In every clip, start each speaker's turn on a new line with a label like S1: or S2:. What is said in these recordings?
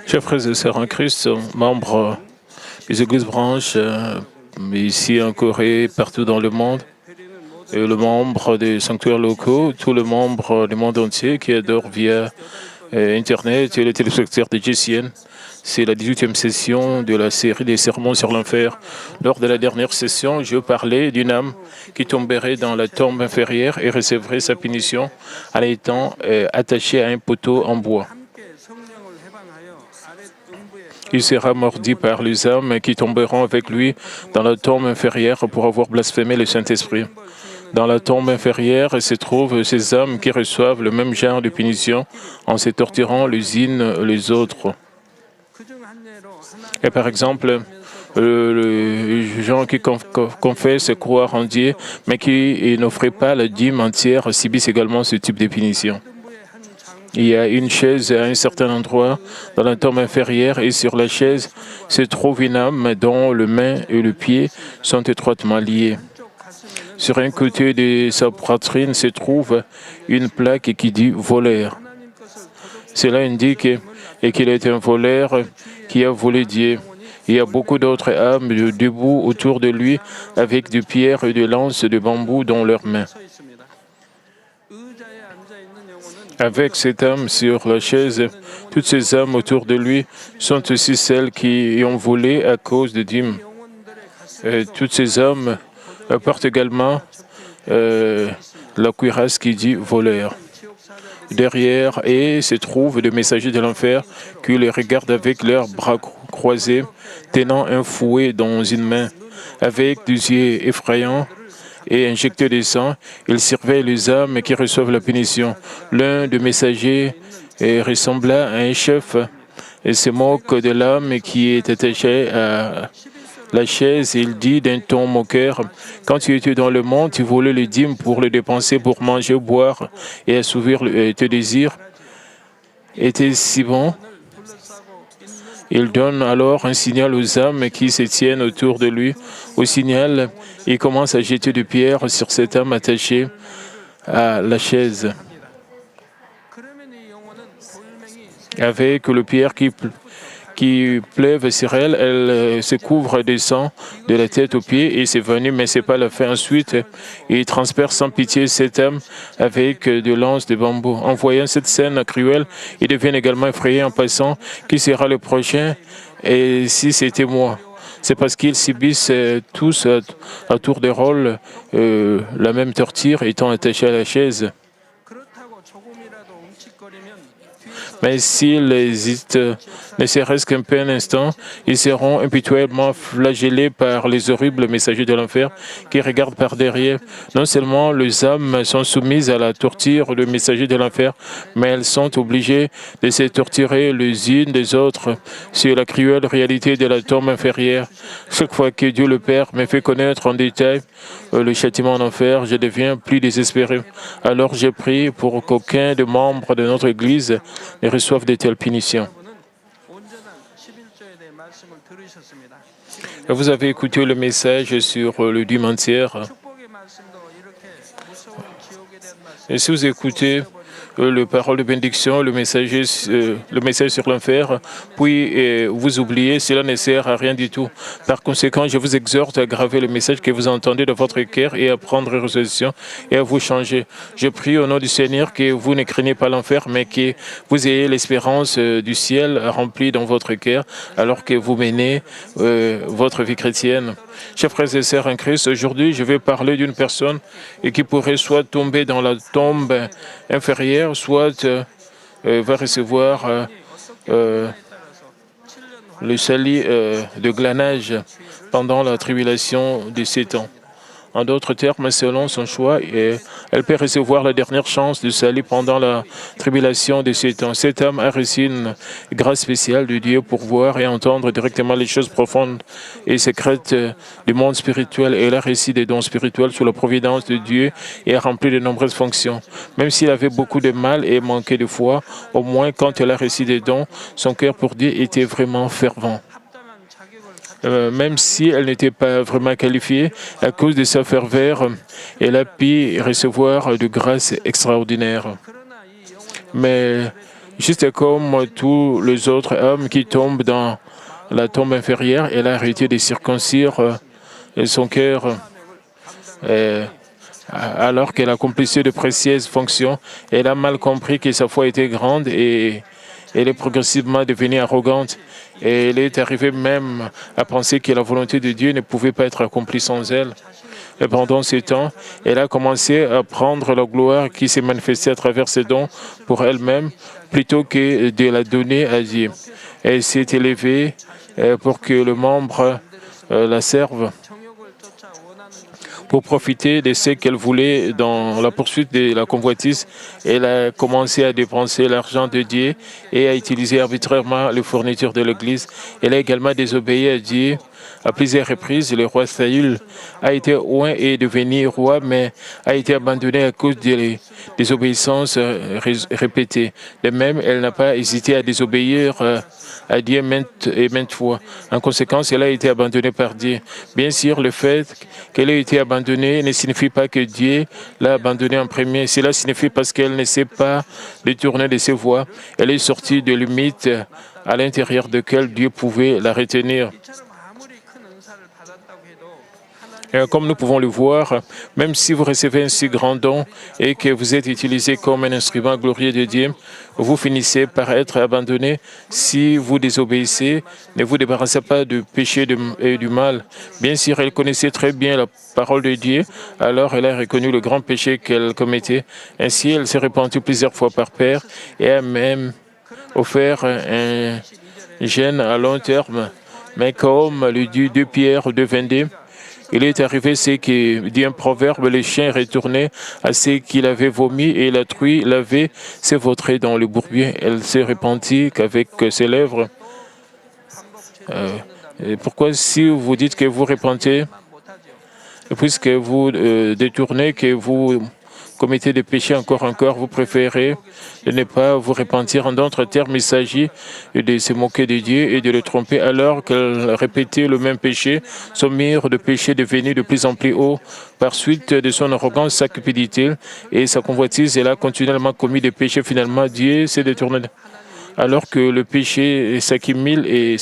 S1: Chers frères et sœurs en Christ, membres des églises branches, ici en Corée, partout dans le monde, et le membre des sanctuaires locaux, tous les membres du monde entier qui adorent via Internet et les téléspectateurs de GCN. C'est la 18e session de la série des sermons sur l'enfer. Lors de la dernière session, je parlais d'une âme qui tomberait dans la tombe inférieure et recevrait sa punition en étant attachée à un poteau en bois. Il sera mordi par les âmes qui tomberont avec lui dans la tombe inférieure pour avoir blasphémé le Saint-Esprit. Dans la tombe inférieure se trouvent ces âmes qui reçoivent le même genre de punition en se torturant les unes les autres. Et par exemple, les gens qui confessent croire en Dieu, mais qui n'offrent pas la dîme entière, subissent également ce type de punition. Il y a une chaise à un certain endroit dans la tombe inférieure et sur la chaise se trouve une âme dont les mains et le pied sont étroitement liés. Sur un côté de sa poitrine se trouve une plaque qui dit « voleur ». Cela indique qu'il est un voleur qui a volé Dieu. Il y a beaucoup d'autres âmes debout autour de lui avec des pierres et des lances de bambou dans leurs mains. Avec cette âme sur la chaise, toutes ces âmes autour de lui sont aussi celles qui ont volé à cause de dîmes. Toutes ces âmes portent également la cuirasse qui dit voleur. Derrière et se trouvent des messagers de l'enfer qui les regardent avec leurs bras croisés, tenant un fouet dans une main, avec des yeux effrayants et injectés de sang. Ils surveillent les âmes qui reçoivent la punition. L'un des messagers ressembla à un chef et se moque de l'âme qui est attachée à la chaise. Il dit d'un ton moqueur: « Quand tu étais dans le monde, tu volais les dîmes pour les dépenser, pour manger, boire et assouvir tes désirs. Était si bon ?» Il donne alors un signal aux âmes qui se tiennent autour de lui. Au signal, il commence à jeter des pierres sur cette âme attachée à la chaise. Avec les pierres qui pleuvent sur elle, elle se couvre de sang de la tête aux pieds et c'est venu, mais ce n'est pas la fin. Ensuite, il transperce sans pitié cette âme avec des lances de bambou. En voyant cette scène cruelle, il devient également effrayé en passant. Qui sera le prochain? Et si c'était moi? C'est parce qu'ils subissent tous à tour de rôle la même torture, étant attachés à la chaise. Mais s'ils hésitent, ne serait-ce qu'un peu un instant, ils seront impitoyablement flagellés par les horribles messagers de l'enfer qui regardent par derrière. Non seulement les âmes sont soumises à la torture des messagers de l'enfer, mais elles sont obligées de se torturer les unes des autres sur la cruelle réalité de la tombe inférieure. Chaque fois que Dieu le Père me fait connaître en détail le châtiment en enfer, je deviens plus désespéré. Alors je prie pour qu'aucun des membres de notre Église ne reçoive de telles punitions. Vous avez écouté le message sur le dîme entière. Et si vous écoutez le parole de bénédiction, le message sur l'enfer, puis vous oubliez, cela ne sert à rien du tout. Par conséquent, je vous exhorte à graver le message que vous entendez dans votre cœur et à prendre résolution et à vous changer. Je prie au nom du Seigneur que vous ne craignez pas l'enfer, mais que vous ayez l'espérance du ciel remplie dans votre cœur alors que vous menez votre vie chrétienne. Chers frères et sœurs en Christ, aujourd'hui, je vais parler d'une personne qui pourrait soit tomber dans la tombe inférieure, soit va recevoir le salut de glanage pendant la tribulation de 7 ans. En d'autres termes, selon son choix, elle peut recevoir la dernière chance de salut pendant la tribulation de 7 ans. Cette âme a reçu une grâce spéciale de Dieu pour voir et entendre directement les choses profondes et secrètes du monde spirituel. Elle a reçu des dons spirituels sous la providence de Dieu et a rempli de nombreuses fonctions. Même s'il avait beaucoup de mal et manquait de foi, au moins quand elle a reçu des dons, son cœur pour Dieu était vraiment fervent. Même si elle n'était pas vraiment qualifiée, à cause de sa ferveur, elle a pu recevoir de grâces extraordinaires. Mais juste comme tous les autres hommes qui tombent dans la tombe inférieure, elle a arrêté de circoncire son cœur. Alors qu'elle accomplissait de précieuses fonctions, elle a mal compris que sa foi était grande et elle est progressivement devenue arrogante. Et elle est arrivée même à penser que la volonté de Dieu ne pouvait pas être accomplie sans elle. Et pendant ce temps, elle a commencé à prendre la gloire qui s'est manifestée à travers ses dons pour elle-même plutôt que de la donner à Dieu. Elle s'est élevée pour que le membre la serve, pour profiter de ce qu'elle voulait dans la poursuite de la convoitise. Elle a commencé à dépenser l'argent de Dieu et à utiliser arbitrairement les fournitures de l'Église. Elle a également désobéi à Dieu à plusieurs reprises. Le roi Saül a été oint et devenu roi, mais a été abandonné à cause des désobéissances répétées. De même, elle n'a pas hésité à désobéir à Dieu maintes fois. En conséquence, elle a été abandonnée par Dieu. Bien sûr, le fait qu'elle ait été abandonnée ne signifie pas que Dieu l'a abandonnée en premier. Cela signifie parce qu'elle ne s'est pas détournée de ses voies. Elle est sortie de limites à l'intérieur desquelles Dieu pouvait la retenir. Comme nous pouvons le voir, même si vous recevez un si grand don et que vous êtes utilisé comme un instrument glorieux de Dieu, vous finissez par être abandonné. Si vous désobéissez, ne vous débarrassez pas du péché et du mal. Bien sûr, elle connaissait très bien la parole de Dieu, alors elle a reconnu le grand péché qu'elle commettait. Ainsi, elle s'est repentie plusieurs fois par père et a même offert un jeûne à long terme. Mais comme le dit 2 Pierre 2,22, il est arrivé ce qui dit un proverbe, le chien est retourné à ce qu'il avait vomi et la truie lavée s'est vautrée dans le bourbier. Elle s'est repentie qu'avec ses lèvres. Et pourquoi si vous dites que vous repentez, puisque vous détournez, que vous commettez des péchés encore, vous préférez de ne pas vous repentir. En d'autres termes, il s'agit de se moquer de Dieu et de le tromper alors qu'elle répétait le même péché. Son mur de péché devenu de plus en plus haut par suite de son arrogance, sa cupidité et sa convoitise. Elle a continuellement commis des péchés. Finalement, Dieu s'est détourné. Alors que le péché s'accumule,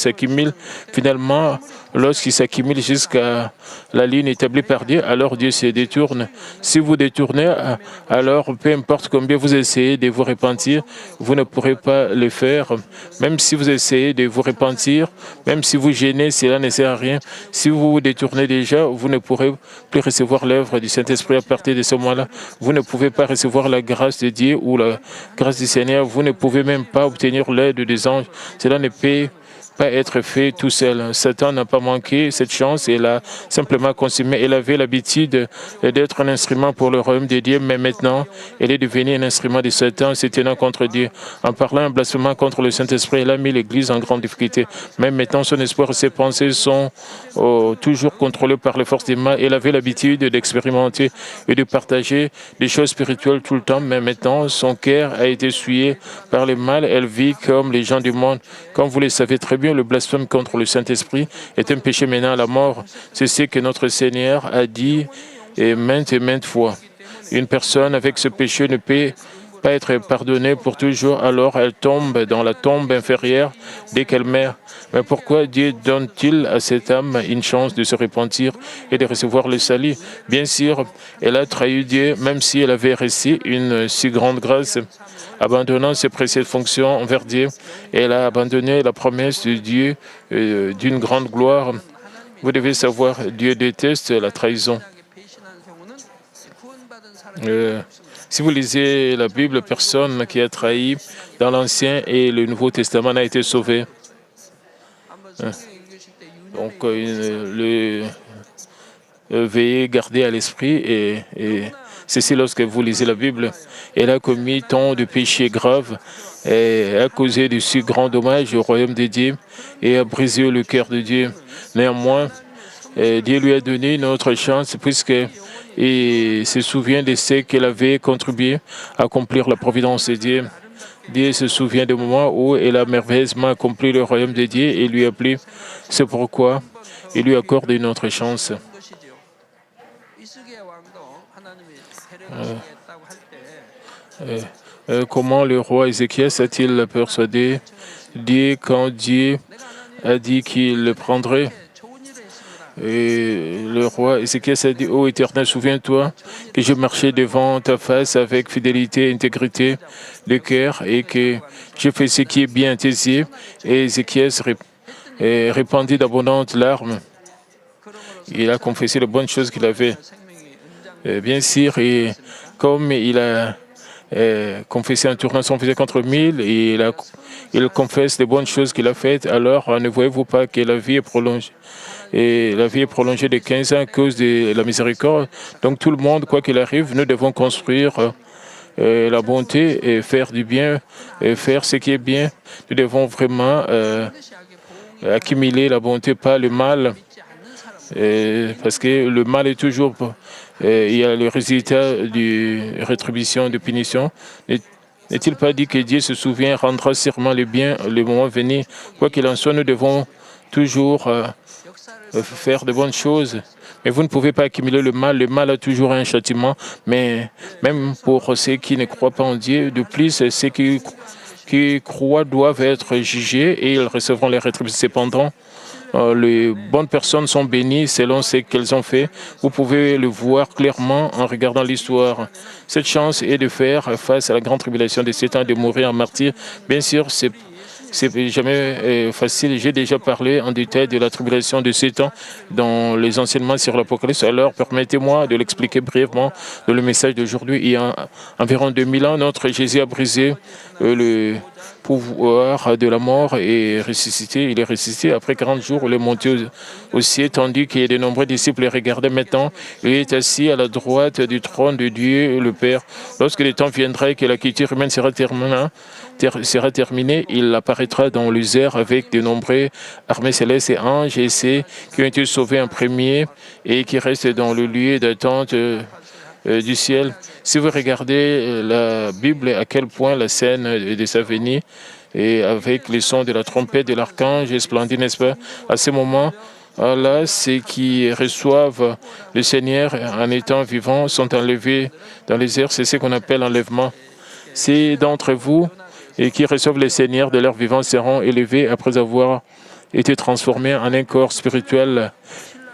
S1: finalement, lorsqu'il s'accumule jusqu'à la ligne établie par Dieu, alors Dieu se détourne. Si vous détournez, alors peu importe combien vous essayez de vous repentir, vous ne pourrez pas le faire. Même si vous essayez de vous repentir, même si vous gênez, cela ne sert à rien. Si vous vous détournez déjà, vous ne pourrez plus recevoir l'œuvre du Saint-Esprit à partir de ce moment-là. Vous ne pouvez pas recevoir la grâce de Dieu ou la grâce du Seigneur. Vous ne pouvez même pas obtenir l'aide des anges. Cela ne peut pas être fait tout seul. Satan n'a pas manqué cette chance. Il a simplement consommé. Il avait l'habitude d'être un instrument pour le royaume de Dieu, mais maintenant, il est devenu un instrument de Satan, se tenant contre Dieu. En parlant un blasphème contre le Saint-Esprit, il a mis l'Église en grande difficulté. Même maintenant, son espoir et ses pensées sont toujours contrôlés par les forces du mal. Il avait l'habitude d'expérimenter et de partager des choses spirituelles tout le temps, mais maintenant, son cœur a été souillé par le mal. Elle vit comme les gens du monde. Comme vous le savez très bien, le blasphème contre le Saint-Esprit est un péché menant à la mort. C'est ce que notre Seigneur a dit et maintes fois. Une personne avec ce péché ne peut pas être pardonnée pour toujours, alors elle tombe dans la tombe inférieure dès qu'elle meurt. Mais pourquoi Dieu donne-t-il à cette âme une chance de se repentir et de recevoir le salut? Bien sûr, elle a trahi Dieu, même si elle avait reçu une si grande grâce. Abandonnant ses précieuses fonctions envers Dieu, elle a abandonné la promesse de Dieu d'une grande gloire. Vous devez savoir, Dieu déteste la trahison. Si vous lisez la Bible, personne qui a trahi dans l'Ancien et le Nouveau Testament n'a été sauvé. Donc, veuillez garder à l'esprit et ceci lorsque vous lisez la Bible. Elle a commis tant de péchés graves et a causé de si grands dommages au royaume de Dieu et a brisé le cœur de Dieu. Néanmoins, Dieu lui a donné une autre chance puisque il se souvient de ce qu'elle avait contribué à accomplir la providence de Dieu. Dieu se souvient du moment où elle a merveilleusement accompli le royaume de Dieu et lui a plu. C'est pourquoi il lui accorde une autre chance. comment le roi Ézéchias a-t-il persuadé Dieu quand Dieu a dit qu'il le prendrait? Et le roi Ézéchias a dit, ô Éternel, souviens-toi que je marchais devant ta face avec fidélité et intégrité de cœur et que je fais ce qui est bien à tes yeux. Et Ézéchias répandit d'abondantes larmes. Il a confessé les bonnes choses qu'il avait. Bien sûr, et comme il a confessé en tournant son visage contre 1000, et il confesse les bonnes choses qu'il a faites, alors ne voyez-vous pas que la vie est prolongée? Et la vie est prolongée de 15 ans à cause de la miséricorde. Donc tout le monde, quoi qu'il arrive, nous devons construire la bonté et faire du bien, et faire ce qui est bien. Nous devons vraiment accumuler la bonté, pas le mal. Parce que le mal est toujours... il y a le résultat de rétribution, de punition. N'est-il pas dit que Dieu se souvient, rendra sûrement le bien le moment venu? Quoi qu'il en soit, nous devons toujours faire de bonnes choses. Mais vous ne pouvez pas accumuler le mal. Le mal a toujours un châtiment. Mais même pour ceux qui ne croient pas en Dieu, de plus, ceux qui croient doivent être jugés et ils recevront les rétributions. Cependant, les bonnes personnes sont bénies selon ce qu'elles ont fait. Vous pouvez le voir clairement en regardant l'histoire. Cette chance est de faire face à la grande tribulation de 7 ans, de mourir en martyr. Bien sûr, c'est jamais facile. J'ai déjà parlé en détail de la tribulation de 7 ans dans les enseignements sur l'Apocalypse. Alors, permettez-moi de l'expliquer brièvement dans le message d'aujourd'hui. Il y a environ 2000 ans, notre Jésus a brisé le pouvoir de la mort et ressuscité. Il est ressuscité après 40 jours. Il est monté au ciel, tandis qu'il y a de nombreux disciples le regardaient maintenant. Il est assis à la droite du trône de Dieu, le Père. Lorsque le temps viendra et que la culture humaine sera terminée, il apparaîtra dans les airs avec de nombreux armées célestes et anges et ceux qui ont été sauvés en premier et qui restent dans le lieu d'attente du ciel. Si vous regardez la Bible, à quel point la scène de sa venue, et avec les sons de la trompette de l'archange splendide, n'est-ce pas? À ce moment, là, ceux qui reçoivent le Seigneur en étant vivants sont enlevés dans les airs. C'est ce qu'on appelle enlèvement. Ceux d'entre vous et qui reçoivent le Seigneur de leur vivant seront élevés après avoir été transformés en un corps spirituel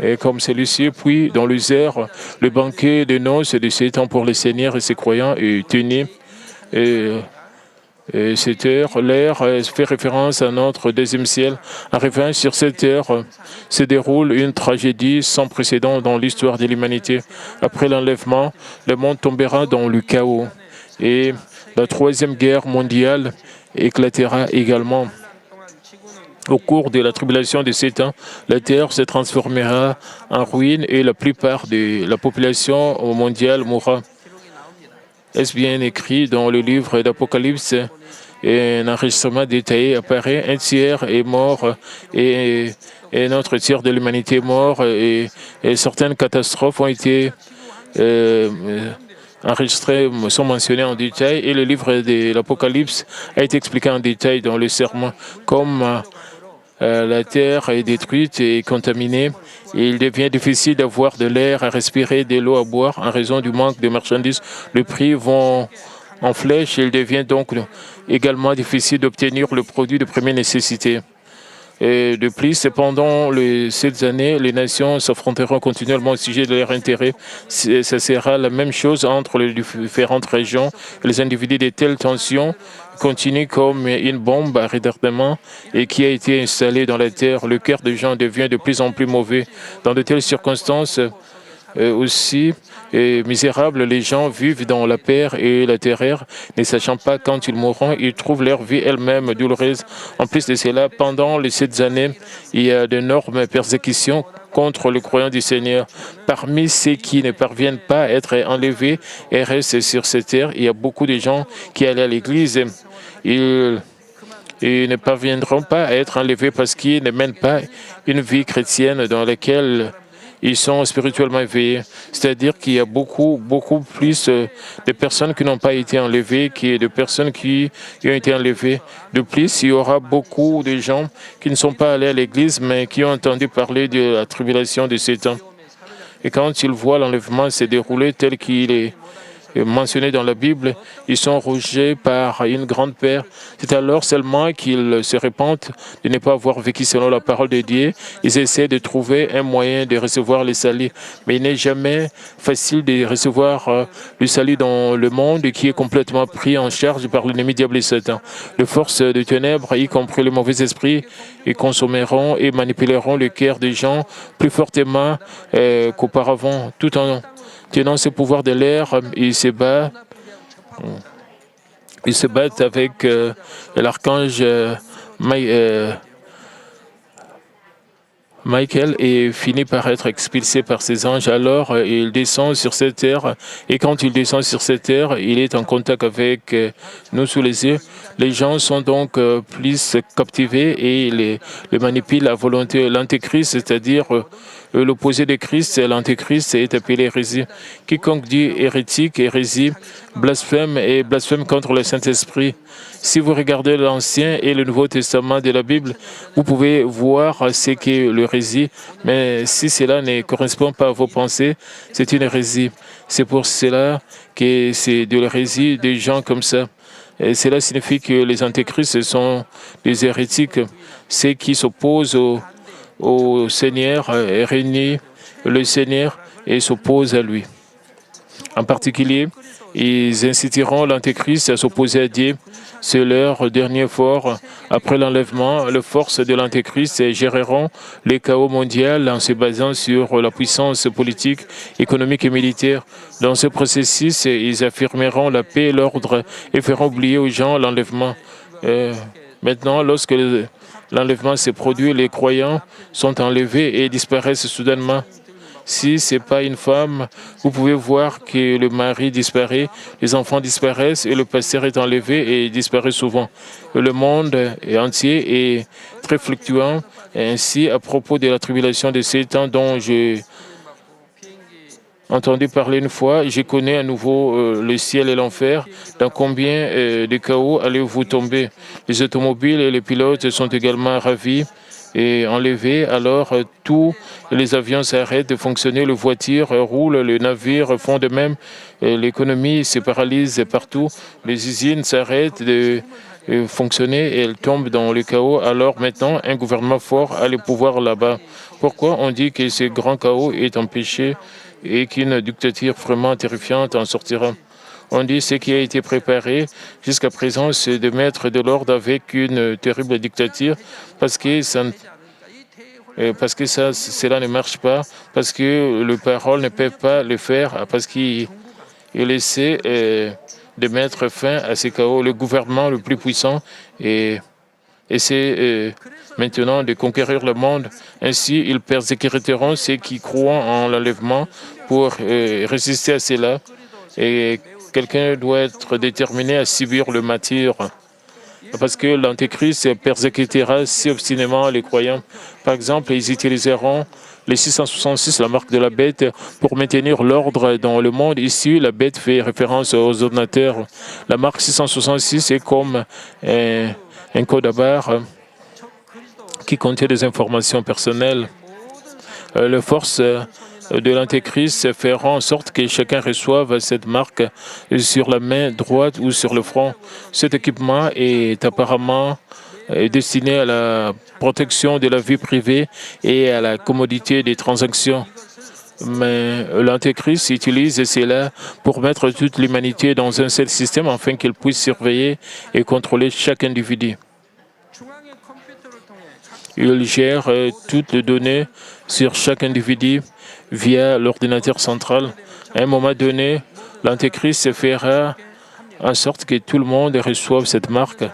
S1: et comme celui-ci, puis dans les airs, le banquet de noces de 7 ans pour le Seigneur et ses croyants est tenu. Et cette heure, l'air fait référence à notre deuxième ciel. En revanche, sur cette heure se déroule une tragédie sans précédent dans l'histoire de l'humanité. Après l'enlèvement, le monde tombera dans le chaos et la troisième guerre mondiale éclatera également. Au cours de la tribulation de 7 ans, la terre se transformera en ruine et la plupart de la population mondiale mourra. Est-ce bien écrit dans le livre d'Apocalypse? Un enregistrement détaillé apparaît. Un tiers est mort et un autre tiers de l'humanité est mort et certaines catastrophes ont été enregistrées, sont mentionnées en détail et le livre de l'Apocalypse a été expliqué en détail dans le sermon. Comme la terre est détruite et contaminée, et il devient difficile d'avoir de l'air à respirer, de l'eau à boire en raison du manque de marchandises. Les prix vont en flèche et il devient donc également difficile d'obtenir le produit de première nécessité. Et de plus, pendant ces années, les nations s'affronteront continuellement au sujet de leur intérêt. Ce sera la même chose entre les différentes régions. Les individus de telles tensions continuent comme une bombe à retardement et qui a été installée dans la terre. Le cœur des gens devient de plus en plus mauvais. Dans de telles circonstances aussi misérables, les gens vivent dans la peur et la terreur, ne sachant pas quand ils mourront, ils trouvent leur vie elle-même douloureuse. En plus de cela, pendant les 7 années, il y a d'énormes persécutions contre les croyants du Seigneur. Parmi ceux qui ne parviennent pas à être enlevés et restent sur cette terre, il y a beaucoup de gens qui allaient à l'église. Ils ne parviendront pas à être enlevés parce qu'ils ne mènent pas une vie chrétienne dans laquelle ils sont spirituellement éveillés. C'est-à-dire qu'il y a beaucoup plus de personnes qui n'ont pas été enlevées que de personnes qui ont été enlevées. De plus, il y aura beaucoup de gens qui ne sont pas allés à l'église, mais qui ont entendu parler de la tribulation de 7 ans. Et quand ils voient l'enlèvement se dérouler tel qu'il est mentionnés dans la Bible, ils sont rejetés par une grande peur. C'est alors seulement qu'ils se repentent de ne pas avoir vécu selon la parole de Dieu. Ils essaient de trouver un moyen de recevoir le salut. Mais il n'est jamais facile de recevoir le salut dans le monde qui est complètement pris en charge par l'ennemi diable et Satan. Les forces de ténèbres, y compris les mauvais esprits, ils consommeront et manipuleront le cœur des gens plus fortement qu'auparavant, tout en tenant ce pouvoir de l'air. Ils se battent avec l'archange Michael et finit par être expulsé par ses anges. Alors, il descend sur cette terre et quand il descend sur cette terre, il est en contact avec nous sous les yeux. Les gens sont donc plus captivés et les manipulent à volonté. L'antéchrist, c'est-à-dire l'opposé de Christ, l'antéchrist est appelé hérésie. Quiconque dit hérétique, hérésie, blasphème et blasphème contre le Saint-Esprit. Si vous regardez l'Ancien et le Nouveau Testament de la Bible, vous pouvez voir ce qu'est l'hérésie, mais si cela ne correspond pas à vos pensées, c'est une hérésie. C'est pour cela que c'est de l'hérésie des gens comme ça. Et cela signifie que les antéchrists sont des hérétiques, ceux qui s'opposent au Seigneur, réunissent le Seigneur et s'opposent à lui. En particulier, ils inciteront l'antéchrist à s'opposer à Dieu. C'est leur dernier effort. Après l'enlèvement, les forces de l'antéchrist géreront le chaos mondial en se basant sur la puissance politique, économique et militaire. Dans ce processus, ils affirmeront la paix et l'ordre et feront oublier aux gens l'enlèvement. Maintenant, lorsque l'enlèvement se produit, les croyants sont enlevés et disparaissent soudainement. Si ce n'est pas une femme, vous pouvez voir que le mari disparaît, les enfants disparaissent et le pasteur est enlevé et disparaît souvent. Le monde entier est très fluctuant. Ainsi, à propos de la tribulation de ces temps dont j'ai entendu parler une fois, je connais à nouveau le ciel et l'enfer. Dans combien de chaos allez-vous tomber? Les automobiles et les pilotes sont également ravis et enlevés, alors tous les avions s'arrêtent de fonctionner, les voitures roulent, les navires font de même, l'économie se paralyse partout, les usines s'arrêtent de fonctionner et elles tombent dans le chaos. Alors maintenant, un gouvernement fort a le pouvoir là-bas. Pourquoi on dit que ce grand chaos est empêché et qu'une dictature vraiment terrifiante en sortira? On dit ce qui a été préparé jusqu'à présent, c'est de mettre de l'ordre avec une terrible dictature parce que cela ne marche pas, parce que les paroles ne peuvent pas le faire, parce qu'il essaie de mettre fin à ce chaos. Le gouvernement le plus puissant essaie maintenant de conquérir le monde. Ainsi, ils persécuteront ceux qui croient en l'enlèvement pour résister à cela. Et quelqu'un doit être déterminé à subir le martyre, parce que l'Antéchrist persécutera si obstinément les croyants. Par exemple, ils utiliseront les 666, la marque de la bête, pour maintenir l'ordre dans le monde. Ici, la bête fait référence aux ordinateurs. La marque 666 est comme un code à barre qui contient des informations personnelles. Les forces de l'Antéchrist feront en sorte que chacun reçoive cette marque sur la main droite ou sur le front. Cet équipement est apparemment destiné à la protection de la vie privée et à la commodité des transactions. Mais l'Antéchrist utilise cela pour mettre toute l'humanité dans un seul système afin qu'il puisse surveiller et contrôler chaque individu. Il gère toutes les données sur chaque individu via l'ordinateur central. À un moment donné, l'Antéchrist fera en sorte que tout le monde reçoive cette marque.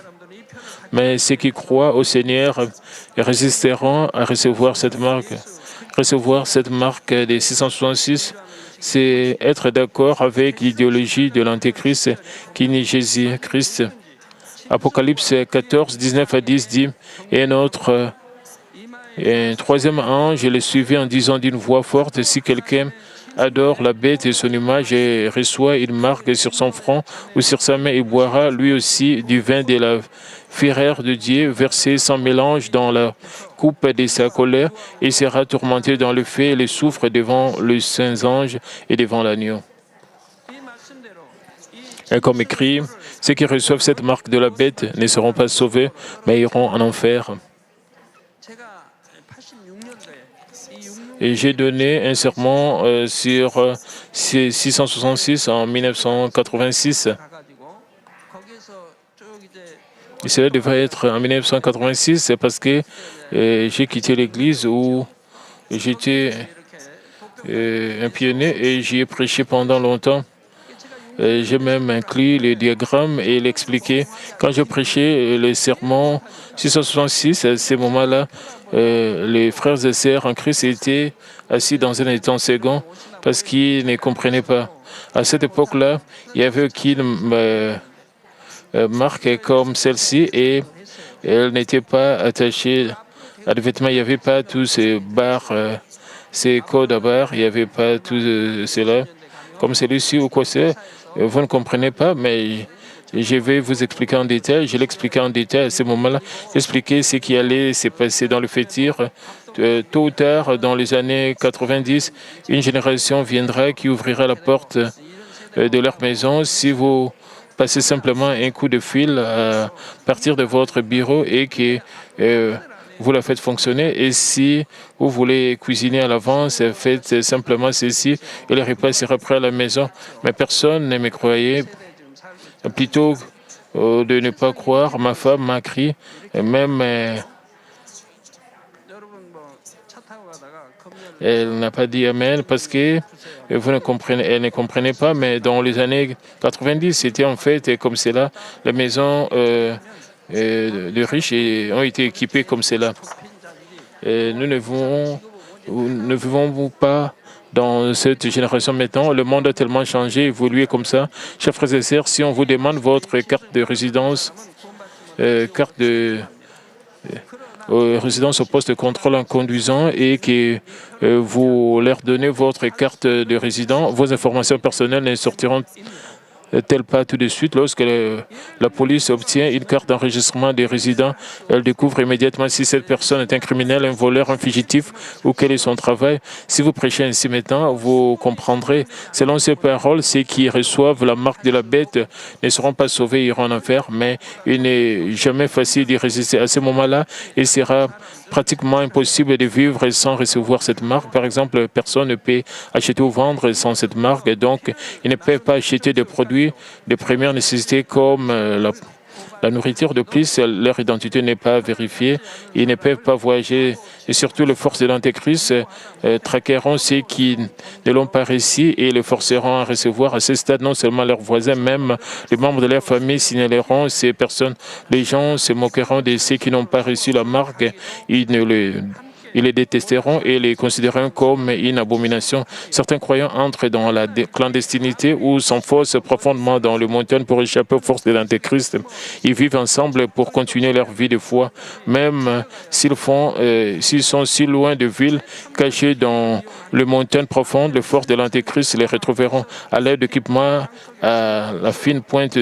S1: Mais ceux qui croient au Seigneur résisteront à recevoir cette marque. Recevoir cette marque des 666, c'est être d'accord avec l'idéologie de l'Antéchrist qui nie Jésus-Christ. Apocalypse 14, 19 à 10 dit, et un troisième ange le suivit en disant d'une voix forte, si quelqu'un adore la bête et son image et reçoit une marque sur son front ou sur sa main, il boira lui aussi du vin de la fureur de Dieu, versé sans mélange dans la coupe de sa colère, et sera tourmenté dans le feu et le soufre devant les saints anges et devant l'agneau. Comme écrit, ceux qui reçoivent cette marque de la bête ne seront pas sauvés, mais iront en enfer. Et j'ai donné un sermon sur 666 en 1986. Et cela devrait être en 1986, c'est parce que j'ai quitté l'église où j'étais un pionnier et j'y ai prêché pendant longtemps. J'ai même inclus le diagramme et l'expliqué. Quand je prêchais le sermon 666, à ce moment-là, les frères et sœurs en Christ étaient assis dans un étang second parce qu'ils ne comprenaient pas. À cette époque-là, il y avait aucune marque comme celle-ci et elle n'était pas attachée à des vêtements. Il n'y avait pas tous ces barres, ces codes à barres, il n'y avait pas tout cela comme celui-ci ou quoi c'est. Vous ne comprenez pas, mais je vais vous expliquer en détail. Je l'expliquais en détail à ce moment-là. J'expliquais ce qui allait se passer dans le futur. Tôt ou tard, dans les années 90, une génération viendra qui ouvrira la porte de leur maison. Si vous passez simplement un coup de fil à partir de votre bureau et que vous la faites fonctionner. Et si vous voulez cuisiner à l'avance, faites simplement ceci et le repas sera prêt à la maison. Mais personne ne me croyait. Plutôt de ne pas croire, ma femme m'a crié, et même elle n'a pas dit Amen parce que vous ne comprenez, elle ne comprenait pas, mais dans les années 90, c'était en fait comme cela. Les maisons de riches ont été équipées comme cela. Nous ne vivons pas dans cette génération maintenant. Le monde a tellement changé, évolué comme ça. Chers frères et sœurs, si on vous demande votre carte de résidence, carte de résidence au poste de contrôle en conduisant et que vous leur donnez votre carte de résident, vos informations personnelles ne sortiront tel pas tout de suite. Lorsque la police obtient une carte d'enregistrement des résidents, elle découvre immédiatement si cette personne est un criminel, un voleur, un fugitif ou quel est son travail. Si vous prêchez ainsi maintenant, vous comprendrez. Selon ces paroles, ceux qui reçoivent la marque de la bête ne seront pas sauvés, iront en enfer, mais il n'est jamais facile d'y résister. À ce moment-là, il sera pratiquement impossible de vivre sans recevoir cette marque. Par exemple, personne ne peut acheter ou vendre sans cette marque, et donc ils ne peuvent pas acheter des produits de première nécessité comme la nourriture. De plus, leur identité n'est pas vérifiée. Ils ne peuvent pas voyager. Et surtout, les forces de l'Antéchrist traqueront ceux qui ne l'ont pas réussi et les forceront à recevoir à ce stade non seulement leurs voisins, même les membres de leur famille signaleront ces personnes. Les gens se moqueront de ceux qui n'ont pas reçu la marque. Ils les détesteront et les considéreront comme une abomination. Certains croyants entrent dans la clandestinité ou s'enfoncent profondément dans le montagne pour échapper aux forces de l'Antéchrist. Ils vivent ensemble pour continuer leur vie de foi, même s'ils sont si loin de villes, cachés dans le montagne profonde. Les forces de l'Antéchrist les retrouveront à l'aide d'équipements à la fine pointe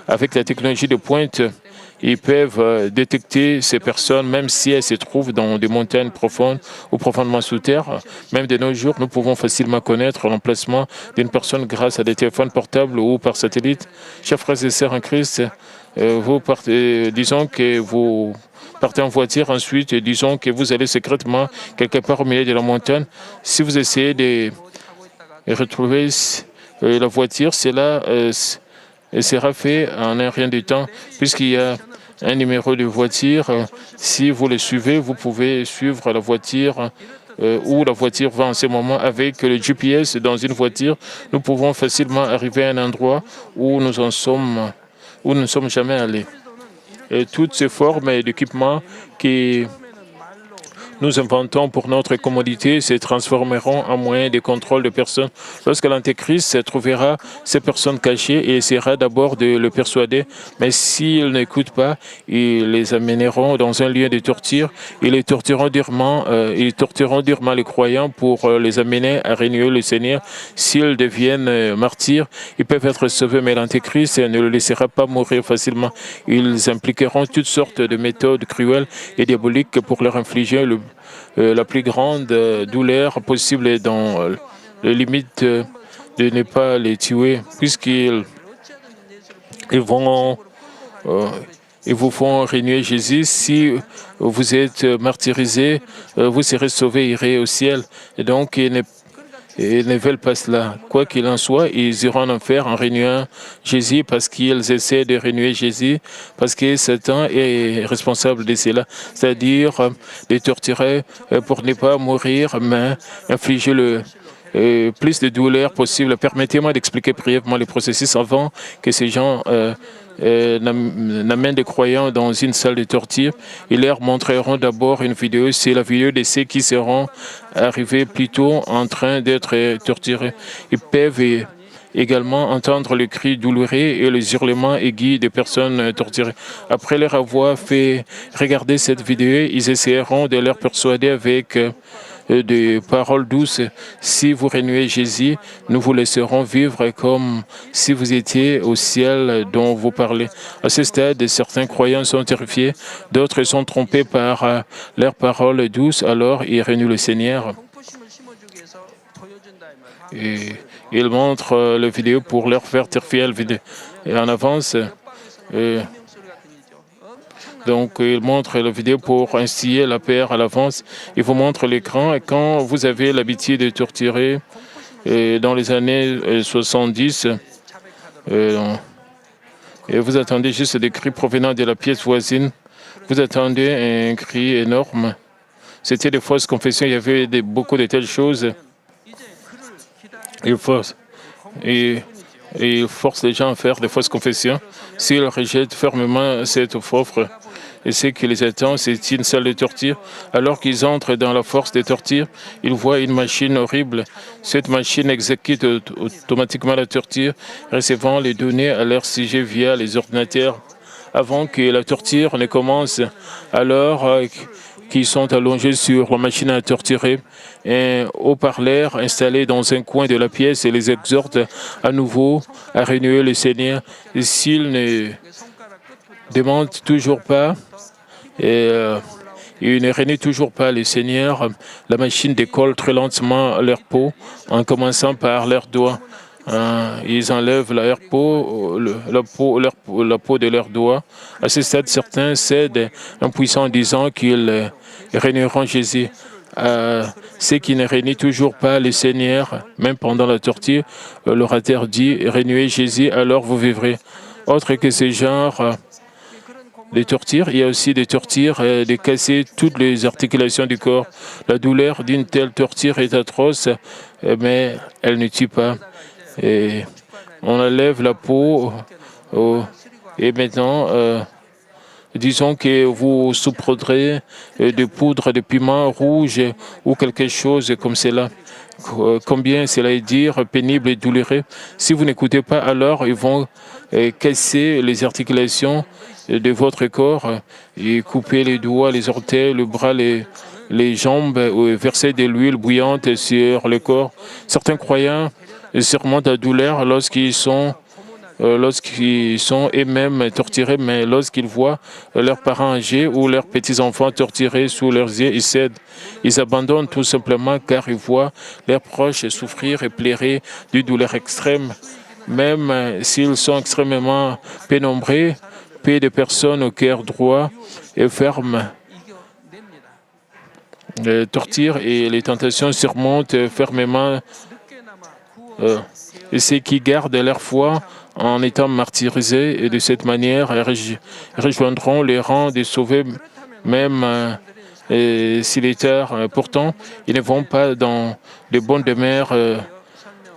S1: avec la technologie de pointe. Ils peuvent détecter ces personnes, même si elles se trouvent dans des montagnes profondes ou profondément sous terre. Même de nos jours, nous pouvons facilement connaître l'emplacement d'une personne grâce à des téléphones portables ou par satellite. Chers frères et sœurs en Christ, disons que vous partez en voiture, ensuite, disons que vous allez secrètement quelque part au milieu de la montagne. Si vous essayez de retrouver la voiture, cela sera fait en un rien de temps, puisqu'il y a un numéro de voiture. Si vous le suivez, vous pouvez suivre la voiture où la voiture va en ce moment. Avec le GPS dans une voiture, nous pouvons facilement arriver à un endroit où nous ne sommes jamais allés. Et toutes ces formes d'équipement qui nous inventons pour notre commodité se transformeront en moyens de contrôle de personnes. Lorsque l'Antéchrist trouvera ces personnes cachées et essaiera d'abord de le persuader, mais s'ils n'écoutent pas, ils les amèneront dans un lieu de torture. Ils tortureront durement les croyants pour les amener à régner le Seigneur. S'ils deviennent martyrs, ils peuvent être sauvés, mais l'Antéchrist ne le laissera pas mourir facilement. Ils impliqueront toutes sortes de méthodes cruelles et diaboliques pour leur infliger la plus grande douleur possible dans les limites de ne pas les tuer, puisqu'ils Ils vont, euh, ils vous font régner Jésus. Si vous êtes martyrisé, vous serez sauvés, irez au ciel. Et donc, ils ne veulent pas cela. Quoi qu'il en soit, ils iront en enfer en régnant Jésus parce qu'ils essaient de régner Jésus, parce que Satan est responsable de cela, c'est-à-dire de torturer pour ne pas mourir, mais infliger le plus de douleur possible. Permettez-moi d'expliquer brièvement le processus avant que ces gens n'amènent des croyants dans une salle de torture. Ils leur montreront d'abord une vidéo. C'est la vidéo de ceux qui seront arrivés plus tôt en train d'être torturés. Ils peuvent également entendre le cri douloureux et les hurlements aigus des personnes torturées. Après leur avoir fait regarder cette vidéo, ils essaieront de leur persuader avec de paroles douces. Si vous renouez Jésus, nous vous laisserons vivre comme si vous étiez au ciel dont vous parlez. À ce stade, certains croyants sont terrifiés, d'autres sont trompés par leurs paroles douces, alors ils renouent le Seigneur. Et ils montrent la vidéo pour leur faire terrifier la vidéo. Et en avance, donc, il montre la vidéo pour instiller la paix à l'avance. Il vous montre l'écran. Et quand vous avez l'habitude de torturer, dans les années 70, et vous attendez juste des cris provenant de la pièce voisine, vous attendez un cri énorme. C'était des fausses confessions. Il y avait beaucoup de telles choses. Il force les gens à faire des fausses confessions. S'ils rejettent fermement cette offre, et ce qui les attend, c'est une salle de torture. Alors qu'ils entrent dans la force de torture, ils voient une machine horrible. Cette machine exécute automatiquement la torture, recevant les données à leur sujet via les ordinateurs. Avant que la torture ne commence, alors qu'ils sont allongés sur la machine à torturer, un haut-parleur installé dans un coin de la pièce et les exhorte à nouveau à renouer le Seigneur. Et s'ils ne demandent toujours pas, ils ne renouent toujours pas le Seigneur, la machine décolle très lentement leur peau en commençant par leurs doigts. Ils enlèvent leur peau, la peau de leurs doigts. À ce stade, certains cèdent impuissants en disant qu'ils renoueront Jésus. Ceux qui ne renient toujours pas le Seigneur, même pendant la torture, l'orateur dit « Renouez Jésus, alors vous vivrez ». Autre que ce genre de torture, il y a aussi des tortures de casser toutes les articulations du corps. La douleur d'une telle torture est atroce, mais elle ne tue pas. Et on enlève la peau et maintenant, disons que vous saupoudrez de poudre de piment rouge ou quelque chose comme cela. Combien cela est dire pénible et douloureux. Si vous n'écoutez pas, alors ils vont casser les articulations de votre corps et couper les doigts, les orteils, le bras, les jambes, verser de l'huile bouillante sur le corps. Certains croyants surmontent la douleur lorsqu'ils sont eux-mêmes torturés, mais lorsqu'ils voient leurs parents âgés ou leurs petits-enfants torturés sous leurs yeux, ils cèdent. Ils abandonnent tout simplement car ils voient leurs proches souffrir et pleurer d'une douleur extrême. Même s'ils sont extrêmement pénombrés, peu de personnes au cœur droit et ferme torturent et les tentations surmontent fermement et ceux qui gardent leur foi en étant martyrisés et de cette manière rejoindront les rangs des sauvés même s'il est tard. Pourtant, ils ne vont pas dans de bonnes demeures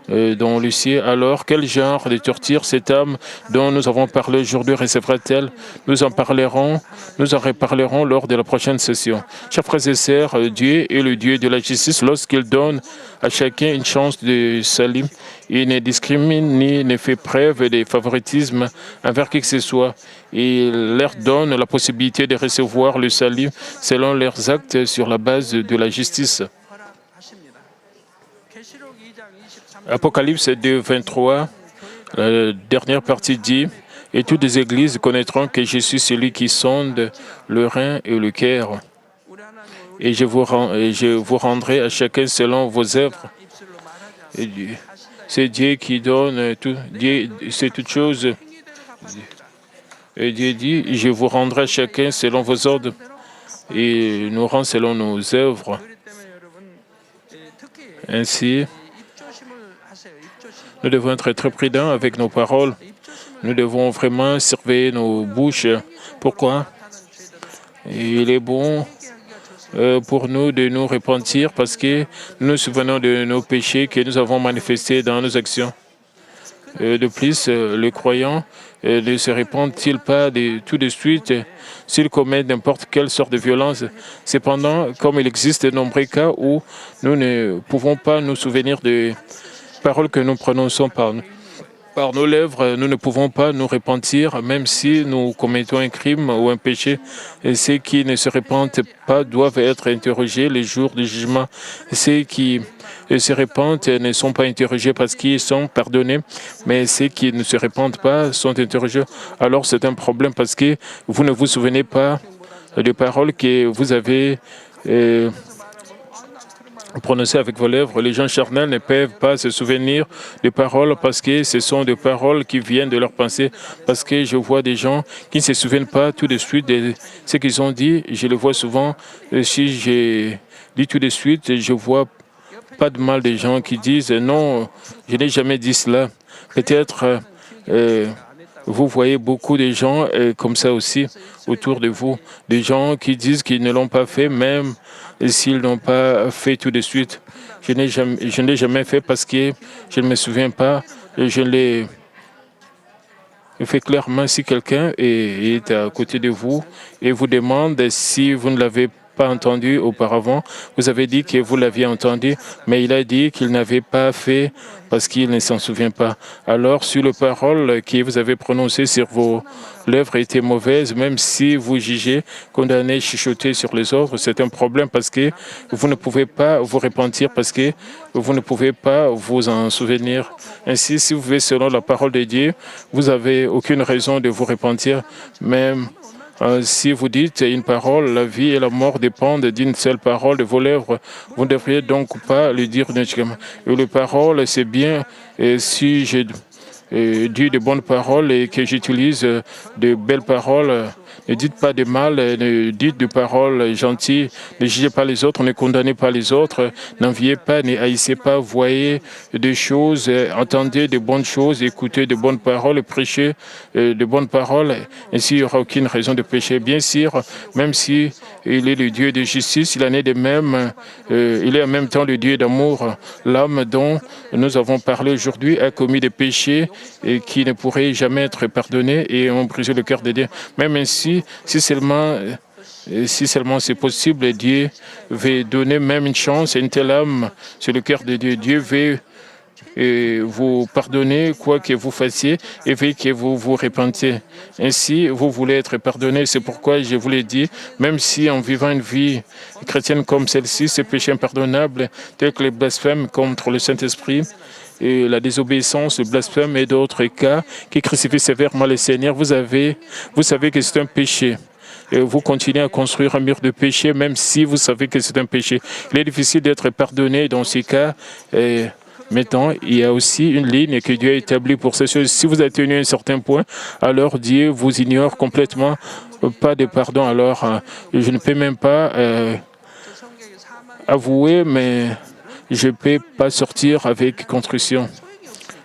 S1: dans le ciel. Alors, quel genre de torture cette âme dont nous avons parlé aujourd'hui recevra-t-elle? Nous en reparlerons lors de la prochaine session. Chers frères et sœurs, Dieu est le Dieu de la justice. Lorsqu'il donne à chacun une chance de salut, il ne discrimine ni ne fait preuve de favoritisme envers qui que ce soit. Il leur donne la possibilité de recevoir le salut selon leurs actes sur la base de la justice. Apocalypse 2, 23, la dernière partie dit « Et toutes les églises connaîtront que je suis celui qui sonde le rein et le cœur. Et je vous rendrai à chacun selon vos œuvres. » C'est Dieu qui donne tout. Dieu, c'est toute chose. Et Dieu dit, je vous rendrai chacun selon vos ordres et nous rend selon nos œuvres. Ainsi, nous devons être très prudents avec nos paroles. Nous devons vraiment surveiller nos bouches. Pourquoi? Il est bon pour nous de nous repentir parce que nous nous souvenons de nos péchés que nous avons manifestés dans nos actions. De plus, le croyant ne se répand-il pas tout de suite s'il commet n'importe quelle sorte de violence. Cependant, comme il existe de nombreux cas où nous ne pouvons pas nous souvenir des paroles que nous prononçons par nos lèvres, nous ne pouvons pas nous repentir, même si nous commettons un crime ou un péché. Et ceux qui ne se répandent pas doivent être interrogés les jours du jugement. Ceux qui se répandent ne sont pas interrogés parce qu'ils sont pardonnés, mais ceux qui ne se répandent pas sont interrogés. Alors c'est un problème parce que vous ne vous souvenez pas des paroles que vous avez prononcées avec vos lèvres. Les gens charnels ne peuvent pas se souvenir des paroles parce que ce sont des paroles qui viennent de leur pensée. Parce que je vois des gens qui ne se souviennent pas tout de suite de ce qu'ils ont dit. Je le vois souvent. Si je dis tout de suite, je vois pas de mal des gens qui disent non, je n'ai jamais dit cela. Peut-être vous voyez beaucoup de gens comme ça aussi autour de vous, des gens qui disent qu'ils ne l'ont pas fait, même s'ils n'ont pas fait tout de suite. Je ne l'ai jamais fait parce que je ne me souviens pas. Je l'ai fait clairement. Si quelqu'un est à côté de vous et vous demande si vous ne l'avez pas entendu auparavant, vous avez dit que vous l'aviez entendu, mais il a dit qu'il n'avait pas fait parce qu'il ne s'en souvient pas. Alors, si les paroles que vous avez prononcées sur vos lèvres étaient mauvaises, même si vous jugez, condamnez, chuchotez sur les autres, c'est un problème parce que vous ne pouvez pas vous repentir, parce que vous ne pouvez pas vous en souvenir. Ainsi, si vous vivez selon la parole de Dieu, vous n'avez aucune raison de vous repentir, même si vous dites une parole, la vie et la mort dépendent d'une seule parole de vos lèvres. Vous ne devriez donc pas le dire naturellement. Et les paroles, c'est bien. Et si je dis de bonnes paroles et que j'utilise de belles paroles, ne dites pas de mal, ne dites de paroles gentilles, ne jugez pas les autres, ne condamnez pas les autres, n'enviez pas, ne haïssez pas, voyez des choses, entendez de bonnes choses, écoutez de bonnes paroles, prêchez de bonnes paroles, ainsi il n'y aura aucune raison de pécher. Bien sûr, même si il est le Dieu de justice, il en est de même, il est en même temps le Dieu d'amour. L'homme dont nous avons parlé aujourd'hui a commis des péchés et qui ne pourraient jamais être pardonnés et ont brisé le cœur de Dieu. Même ainsi, si seulement c'est possible, Dieu veut donner même une chance à une telle âme sur le cœur de Dieu. Dieu veut vous pardonner quoi que vous fassiez et veut que vous vous repentiez. Ainsi, vous voulez être pardonné. C'est pourquoi je vous l'ai dit, même si en vivant une vie chrétienne comme celle-ci, ces péchés impardonnables, tels que les blasphèmes contre le Saint-Esprit, et la désobéissance, le blasphème et d'autres cas qui crucifient sévèrement le Seigneur, vous savez que c'est un péché. Et vous continuez à construire un mur de péché, même si vous savez que c'est un péché. Il est difficile d'être pardonné dans ces cas. Et maintenant, il y a aussi une ligne que Dieu a établie pour ces choses. Si vous atteignez un certain point, alors Dieu vous ignore complètement. Pas de pardon. Alors, je ne peux même pas avouer, mais je ne peux pas sortir avec contrition.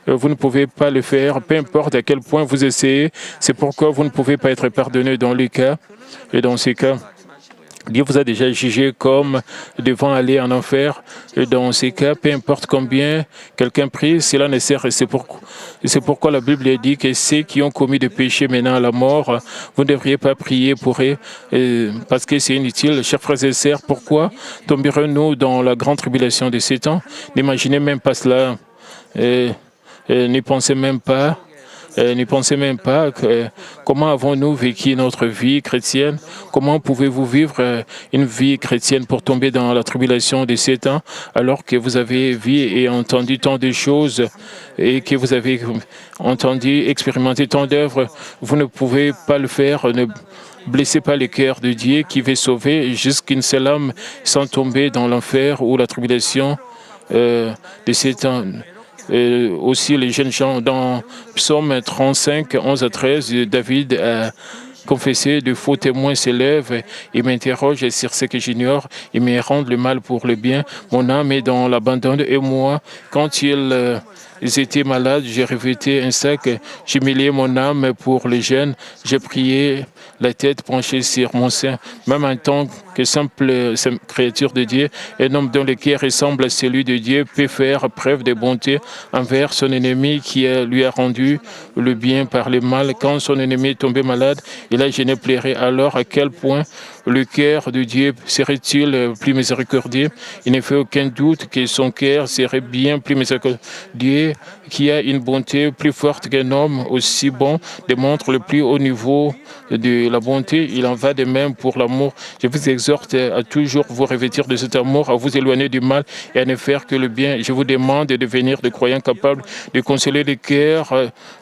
S1: Vous ne pouvez pas le faire, peu importe à quel point vous essayez. C'est pourquoi vous ne pouvez pas être pardonné dans les cas. Et dans ces cas, Dieu vous a déjà jugé comme devant aller en enfer. Et dans ces cas, peu importe combien quelqu'un prie, cela ne sert. Et c'est pourquoi la Bible dit que ceux qui ont commis des péchés menant à la mort, vous ne devriez pas prier pour eux parce que c'est inutile. Chers frères et sœurs, pourquoi tomberons-nous dans la grande tribulation de ces temps? N'imaginez même pas cela. N'y pensez même pas. Ne pensez même pas comment avons-nous vécu notre vie chrétienne? Comment pouvez-vous vivre une vie chrétienne pour tomber dans la tribulation de ces temps alors que vous avez vu et entendu tant de choses et que vous avez entendu, expérimenté tant d'œuvres? Vous ne pouvez pas le faire. Ne blessez pas le cœur de Dieu qui veut sauver jusqu'une seule âme sans tomber dans l'enfer ou la tribulation de ces temps. aussi les jeunes gens. Dans Psaume 35, 11 à 13, David a confessé, de faux témoins s'élèvent et m'interrogent sur ce que j'ignore. Ils me rendent le mal pour le bien. Mon âme est dans l'abandon et moi, quand ils étaient malades, j'ai revêté un sac, j'ai mêlé mon âme pour les jeunes, j'ai prié la tête penchée sur mon sein, même en tant que simple créature de Dieu, un homme dont le cœur ressemble à celui de Dieu peut faire preuve de bonté envers son ennemi qui lui a rendu le bien par le mal. Quand son ennemi est tombé malade, il a gêné pleurer. Alors, à quel point le cœur de Dieu serait-il plus miséricordieux? Il ne fait aucun doute que son cœur serait bien plus miséricordieux, qui a une bonté plus forte qu'un homme aussi bon, démontre le plus haut niveau de la bonté. Il en va de même pour l'amour. Je vous exhorte à toujours vous revêtir de cet amour, à vous éloigner du mal et à ne faire que le bien. Je vous demande de devenir des croyants capables de consoler les cœurs,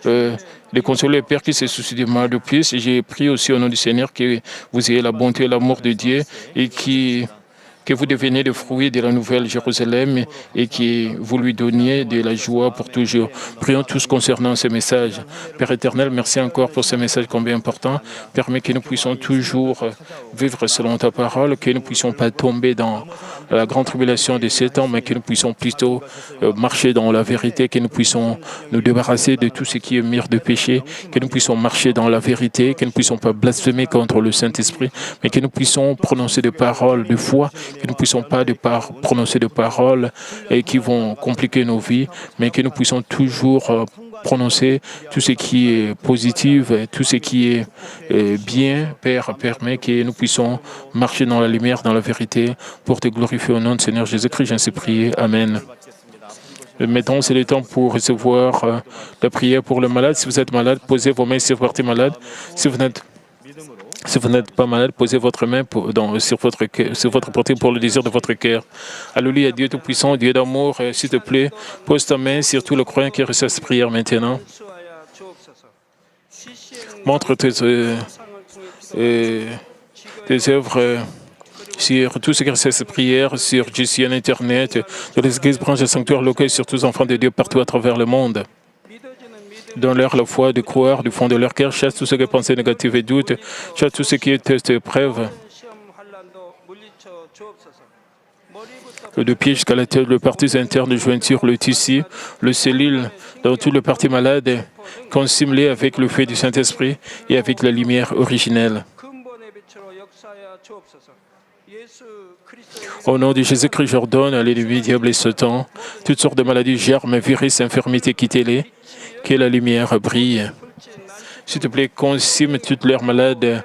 S1: de consoler les pères qui se soucient du mal. De plus, j'ai prié aussi au nom du Seigneur que vous ayez la bonté et l'amour de Dieu et que vous deveniez le fruit de la nouvelle Jérusalem et que vous lui donniez de la joie pour toujours. Prions tous concernant ce message. Père éternel, merci encore pour ce message combien important. Permets que nous puissions toujours vivre selon ta parole, que nous ne puissions pas tomber dans la grande tribulation de ces temps, mais que nous puissions plutôt marcher dans la vérité, que nous puissions nous débarrasser de tout ce qui est mire de péché, que nous puissions marcher dans la vérité, que nous ne puissions pas blasphémer contre le Saint-Esprit, mais que nous puissions prononcer des paroles de foi, que nous ne puissions pas prononcer des paroles qui vont compliquer nos vies, mais que nous puissions toujours prononcer tout ce qui est positif, tout ce qui est bien. Père, permet que nous puissions marcher dans la lumière, dans la vérité, pour te glorifier au nom de Seigneur Jésus-Christ. J'en sais prier. Amen. Maintenant, c'est le temps pour recevoir la prière pour le malade. Si vous êtes malade, posez vos mains sur votre malade. Si vous n'êtes pas malade, posez votre main sur votre portée pour le désir de votre cœur. Alléluia, Dieu Tout-Puissant, Dieu d'amour, s'il te plaît, pose ta main sur tout le croyant qui reçoit cette prière maintenant. Montre tes œuvres sur tout ce qui reçoit cette prière, sur GCN Internet, sur les églises, branches et sanctuaires locaux, sur tous les enfants de Dieu partout à travers le monde. Donne-leur la foi de croire du fond de leur cœur, chasse tout ce qui est pensée négative et doute, chasse tout ce qui est test et épreuve. De pied jusqu'à la tête, le partie interne, de jointure, le tissu, le cellule, dans tout le parti malade, consumé avec le feu du Saint-Esprit et avec la lumière originelle. Au nom de Jésus-Christ, j'ordonne à l'ennemi, diable et Satan, toutes sortes de maladies, germes, virus, infirmités, quittez-les. Que la lumière brille. S'il te plaît, consume toutes leurs malades.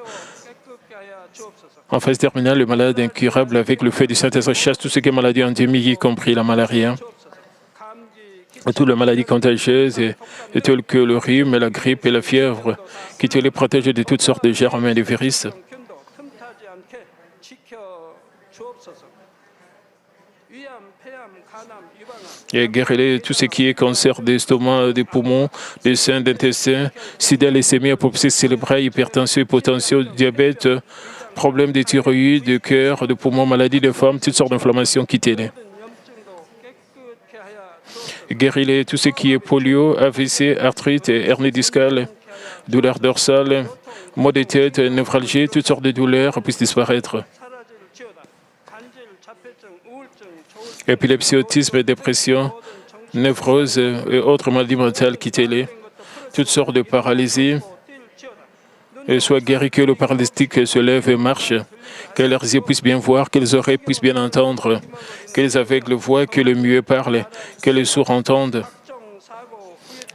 S1: En phase terminale, le malade incurable avec le feu du Saint-Esprit chasse tout ce qui est maladie endémique, y compris la malaria. Toutes les maladies contagieuses, telles que le rhume, la grippe et la fièvre, qui te les protège de toutes sortes de germes et de virus. Et guéris tout ce qui est cancer des estomacs, des poumons, des seins, d'intestins, sida, leucémie, apoplexie cérébrale, hypertension, hypotension, diabète, problèmes de thyroïde, de cœur, de poumons, maladies de femmes, toutes sortes d'inflammations, quittez-les. Guéris tout ce qui est polio, AVC, arthrite, hernie discale, douleurs dorsales, maux de tête, névralgie, toutes sortes de douleurs puissent disparaître. Épilepsie, autisme, dépression, névrose et autres maladies mentales, quittez-les. Toutes sortes de paralysie. Et soient guéris, que le paralytique se lève et marche, que leurs yeux puissent bien voir, que les oreilles puissent bien entendre, que les aveugles voient, que les muets parlent, que les sourds entendent.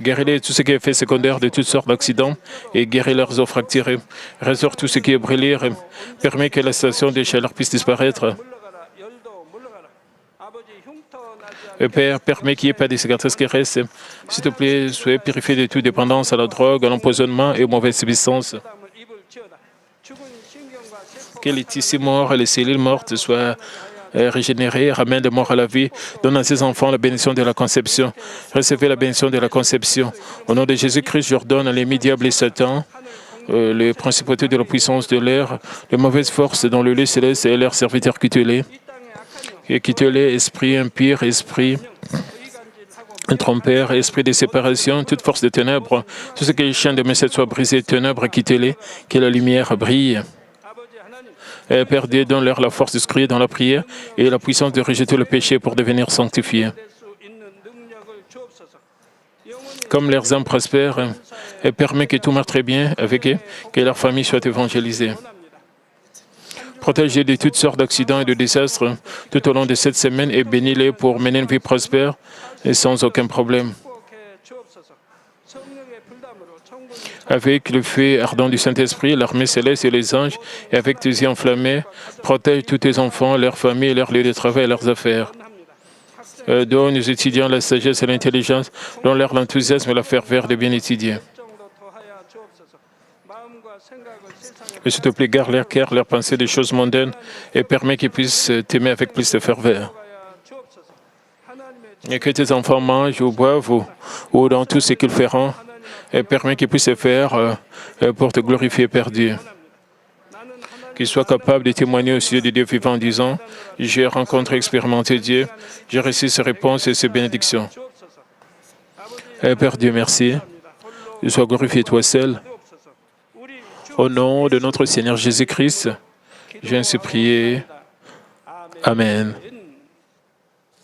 S1: Guéris tout ce qui est effet secondaire de toutes sortes d'accidents et guéris leurs os fracturés. Restaure tout ce qui est brûlé, permet que la station de chaleur puisse disparaître. Père, permet qu'il n'y ait pas de cicatrices qui restent. S'il te plaît, soyez purifié de toute dépendance à la drogue, à l'empoisonnement et aux mauvaises substances. Que les tissus morts et les cellules mortes soient régénérés, ramène de mort à la vie, donne à ses enfants la bénédiction de la conception. Recevez la bénédiction de la conception. Au nom de Jésus-Christ, j'ordonne à l'ennemi, diable et Satan, les principautés de la puissance de l'air, les mauvaises forces dans le lieu céleste et leurs serviteurs quittez-les. Et quittez-les, esprit impur, esprit Notre Père, esprit de séparation, toute force de ténèbres, tout ce qui est chaîne de mes soit brisé, ténèbres, quittez-les, que la lumière brille. Et Père Dieu, donne-leur la force de se crier dans la prière et la puissance de rejeter le péché pour devenir sanctifiés. Comme leurs âmes prospèrent, et permet que tout marche très bien avec eux, que leur famille soit évangélisée. Protégez de toutes sortes d'accidents et de désastres tout au long de cette semaine et bénis-les pour mener une vie prospère et sans aucun problème. Avec le feu ardent du Saint-Esprit, l'armée céleste et les anges, et avec tes yeux enflammés, protège tous tes enfants, leurs familles, leurs lieux de travail et leurs affaires. Donne aux étudiants la sagesse et l'intelligence, donne-leur l'enthousiasme et la ferveur de bien étudier. Et s'il te plaît, garde leur cœur, leur pensée des choses mondaines et permets qu'ils puissent t'aimer avec plus de ferveur. Et que tes enfants mangent ou boivent ou dans tout ce qu'ils feront, et permets qu'ils puissent se faire pour te glorifier, Père Dieu. Qu'ils soient capables de témoigner au sujet de Dieu vivant en disant « J'ai rencontré et expérimenté Dieu, j'ai reçu ses réponses et ses bénédictions. » Père Dieu, merci. Sois glorifié toi seul. Au nom de notre Seigneur Jésus-Christ, j'ai ainsi prié. Amen.